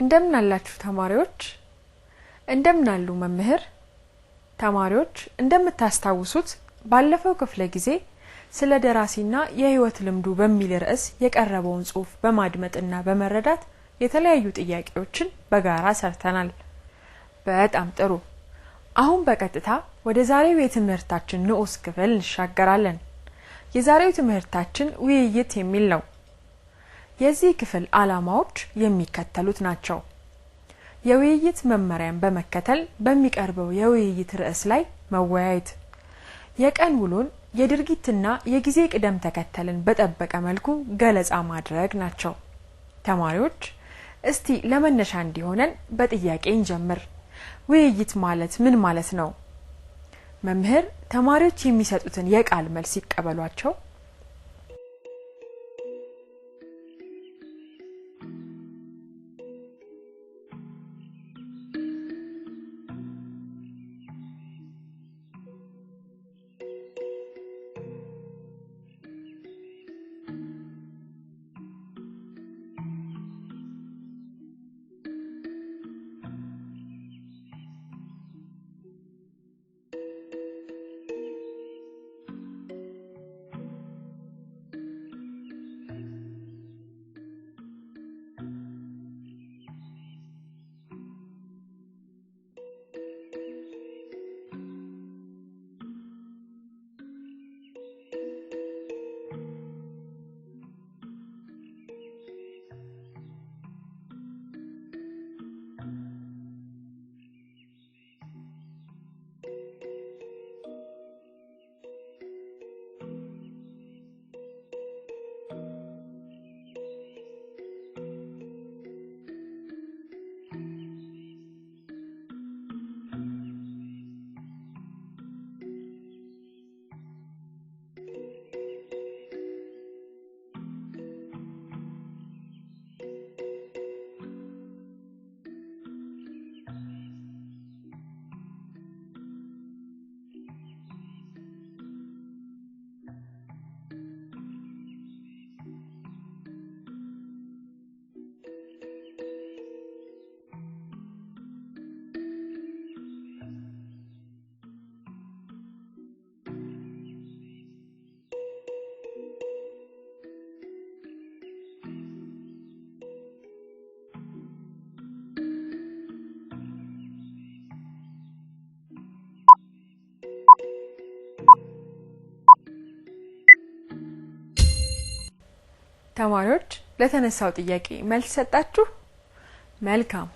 እንደምን አላችሁ ተማሪዎች እንደምን አሉ መምህር ተማሪዎች እንደምታስታውሱት ባለፈው ክፍለ ጊዜ ስለ ደራሲና የህይወት ልምዱ በሚል ርዕስ የቀረበውን ጽሑፍ በማድመጥና በመረዳት የተለያዩ ጥያቄዎችን በጋራ ሰርተናል በጣም ጥሩ አሁን በቀጥታ ወደ ዛሬው የትምህርታችን ንዑስ ክፍል እንሻገራለን የዛሬው ትምህርታችን ውይይት የሚል ነው የዚህ ክፍል ዓላማዎች የሚከተሉት ናቸው የውይይት መመሪያን በመከተል በሚቀርበው የውይይት ርዕስ ላይ መወያየት የቀን ውሎን የድርጊትና የጊዜ ቅደም ተከተልን በጠበቀ መልኩ ገለጻ ማድረግ ናቸው ተማሪዎች እስቲ ለመነሻ እንዲሆነን በጥያቄ እንጀምር ውይይት ማለት ምን ማለት ነው መምህር ተማሪዎች የሚሰጡትን የቃል መልስ ይቀበሏቸው ተማሪዎች ለተነሳው ጥያቄ መልስ ሰጣችሁ መልካም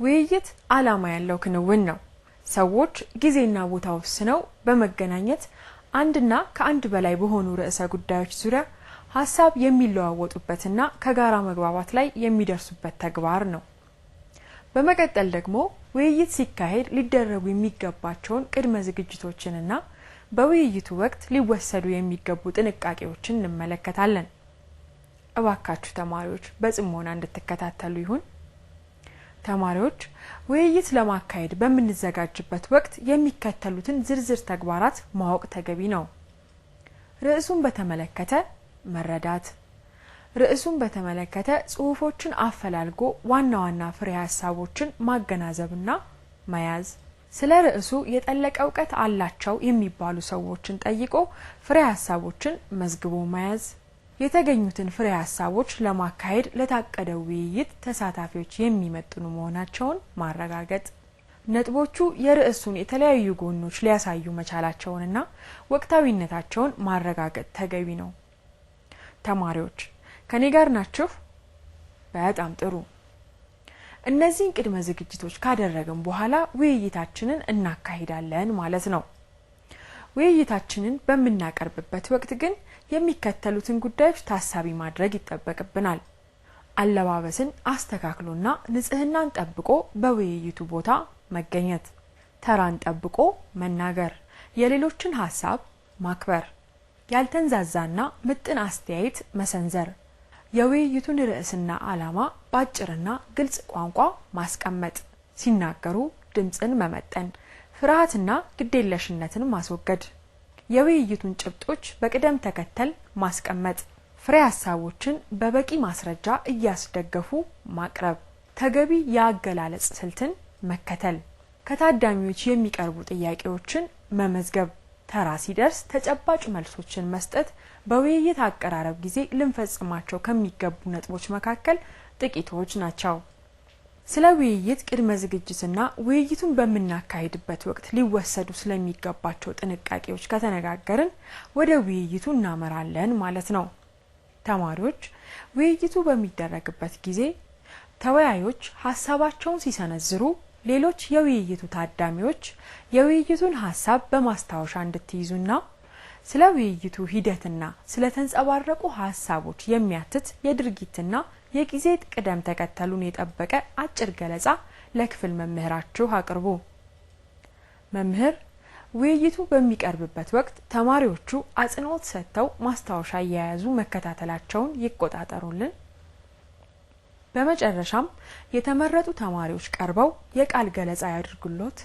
ውይይት ዓላማ ያለው ክንውን ነው ሰዎች ጊዜና ቦታ ወስነው በመገናኘት አንድና ከአንድ በላይ በሆኑ ርዕሰ ጉዳዮች ዙሪያ ሐሳብ የሚለዋወጡበትና ከጋራ መግባባት ላይ የሚደርሱበት ተግባር ነው በመቀጠል ደግሞ ውይይት ሲካሄድ ሊደረጉ የሚገባቸውን ቅድመ ዝግጅቶችንና በውይይቱ ወቅት ሊወሰዱ የሚገቡ ጥንቃቄዎችን እንመለከታለን እባካችሁ ተማሪዎች በጽሞና እንድትከታተሉ ይሁን ተማሪዎች ውይይት ለማካሄድ በመንዘጋጅበት ወቅት የሚከተሉትን ዝርዝር ተግባራት ማወቅ ተገቢ ነው ርዕሱን በተመለከተ መረዳት ርዕሱን በተመለከተ ጽሑፎችን አፈላልጎ ዋና ዋና ፍሬ ሐሳቦችን ማገናዘብና መያዝ ስለ ርዕሱ የጠለቀ ዕውቀት አላቸው የሚባሉ ሰዎችን ጠይቆ ፍሬ ሐሳቦችን መዝግቦ መያዝ የተገኙትን ፍሬ ሐሳቦች ለማካሄድ ለታቀደው ውይይት ተሳታፊዎች የሚመጥኑ መሆናቸውን ማረጋገጥ ነጥቦቹ የርዕሱን የተለያዩ ጎኖች ሊያሳዩ መቻላቸውንና ወቅታዊነታቸውን ማረጋገጥ ተገቢ ነው። ተማሪዎች ከኔ ጋር ናችሁ? በጣም ጥሩ። እነዚህን ቅድመ ዝግጅቶች ካደረግን በኋላ ውይይታችንን እናካሂዳለን ማለት ነው። ውይይታችንን በመናቀርብበት ወቅት ግን የሚከተሉትን ጉዳዮች ታሳቢ ማድረግ ይጠበቅብናል። አለባበስን አስተካክሎና ንጽህናን ጠብቆ በውይይቱ ቦታ መገኘት፣ ተራን ጠብቆ መናገር፣ የሌሎችን ሐሳብ ማክበር፣ ያልተንዛዛና ምጥን አስተያየት መሰንዘር፣ የውይይቱን ርዕስና ዓላማ ባጭርና ግልጽ ቋንቋ ማስቀመጥ፣ ሲናገሩ ድምጽን መመጠን፣ ፍርሃትና ግዴለሽነትን ማስወገድ፣ የውይይቱን ጭብጦች በቅደም ተከተል ማስቀመጥ፣ ፍሬ ሐሳቦችን በበቂ ማስረጃ እያስደገፉ ማቅረብ፣ ተገቢ የአገላለጽ ስልትን መከተል፣ ከታዳሚዎች የሚቀርቡ ጥያቄዎችን መመዝገብ፣ ተራ ሲደርስ ተጨባጭ መልሶችን መስጠት በውይይት አቀራረብ ጊዜ ልንፈጽማቸው ከሚገቡ ነጥቦች መካከል ጥቂቶች ናቸው። ስለ ውይይት ቅድመ ዝግጅትና ውይይቱን በመናካሄድበት ወቅት ሊወሰዱ ስለሚገባቸው ጥንቃቄዎች ከተነጋገርን ወደ ውይይቱ እናመራለን ማለት ነው። ተማሪዎች ውይይቱ በሚደረግበት ጊዜ ተወያዮች ሐሳባቸውን ሲሰነዝሩ ሌሎች የውይይቱ ታዳሚዎች የውይይቱን ሐሳብ በማስታወሻ እንድትይዙና ስለ ውይይቱ ሂደትና ስለ ተንጸባረቁ ሐሳቦች የሚያትት የድርጊትና የጊዜ ቅደም ተከተሉን የጠበቀ አጭር ገለጻ ለክፍል መምህራችሁ አቅርቡ። መምህር ውይይቱ በሚቀርብበት ወቅት ተማሪዎቹ አጽንኦት ሰጥተው ማስታወሻ እየያዙ መከታተላቸውን ይቆጣጠሩልን። በመጨረሻም የተመረጡ ተማሪዎች ቀርበው የቃል ገለጻ ያድርጉልዎት።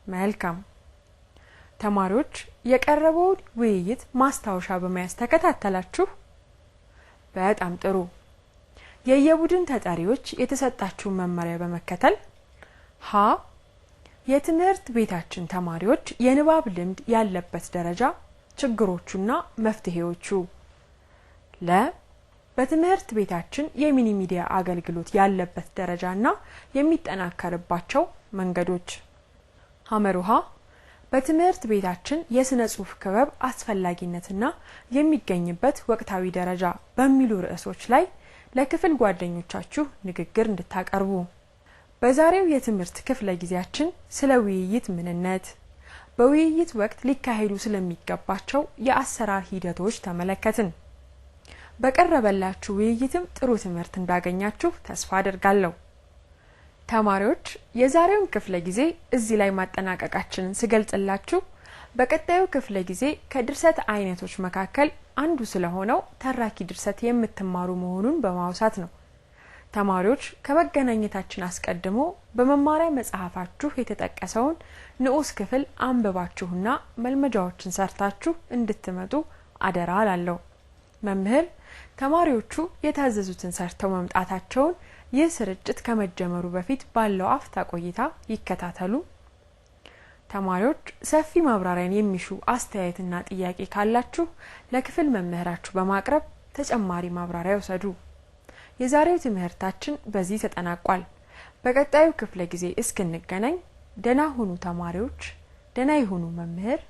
መልካም ተማሪዎች የቀረበው ውይይት ማስታወሻ በመያዝ ተከታተላችሁ በጣም ጥሩ የየቡድን ተጠሪዎች የተሰጣችሁ መመሪያ በመከተል ሀ የትምህርት ቤታችን ተማሪዎች የንባብ ልምድ ያለበት ደረጃ ችግሮቹና መፍትሄዎቹ ለ በትምህርት ቤታችን የሚኒ ሚዲያ አገልግሎት ያለበት ደረጃና የሚጠናከርባቸው መንገዶች ሐመሩሃ በትምህርት ቤታችን የስነ ጽሑፍ ክበብ አስፈላጊነትና የሚገኝበት ወቅታዊ ደረጃ በሚሉ ርዕሶች ላይ ለክፍል ጓደኞቻችሁ ንግግር እንድታቀርቡ በዛሬው የትምህርት ክፍለ ጊዜያችን ስለ ውይይት ምንነት በውይይት ወቅት ሊካሄዱ ስለሚገባቸው የአሰራር ሂደቶች ተመለከትን በቀረበላችሁ ውይይትም ጥሩ ትምህርት እንዳገኛችሁ ተስፋ አደርጋለሁ ተማሪዎች የዛሬውን ክፍለ ጊዜ እዚህ ላይ ማጠናቀቃችንን ስገልጽላችሁ በቀጣዩ ክፍለ ጊዜ ከድርሰት አይነቶች መካከል አንዱ ስለሆነው ተራኪ ድርሰት የምትማሩ መሆኑን በማውሳት ነው ተማሪዎች ከመገናኘታችን አስቀድሞ በመማሪያ መጽሐፋችሁ የተጠቀሰውን ንዑስ ክፍል አንብባችሁና መልመጃዎችን ሰርታችሁ እንድትመጡ አደራ አላለሁ መምህር ተማሪዎቹ የታዘዙትን ሰርተው መምጣታቸውን ይህ ስርጭት ከመጀመሩ በፊት ባለው አፍታ ቆይታ ይከታተሉ ተማሪዎች ሰፊ ማብራሪያን የሚሹ አስተያየትና ጥያቄ ካላችሁ ለክፍል መምህራችሁ በማቅረብ ተጨማሪ ማብራሪያ ወሰዱ የዛሬው ትምህርታችን በዚህ ተጠናቋል በቀጣዩ ክፍለ ጊዜ እስክንገናኝ ደህና ሁኑ ተማሪዎች ደህና ይሁኑ መምህር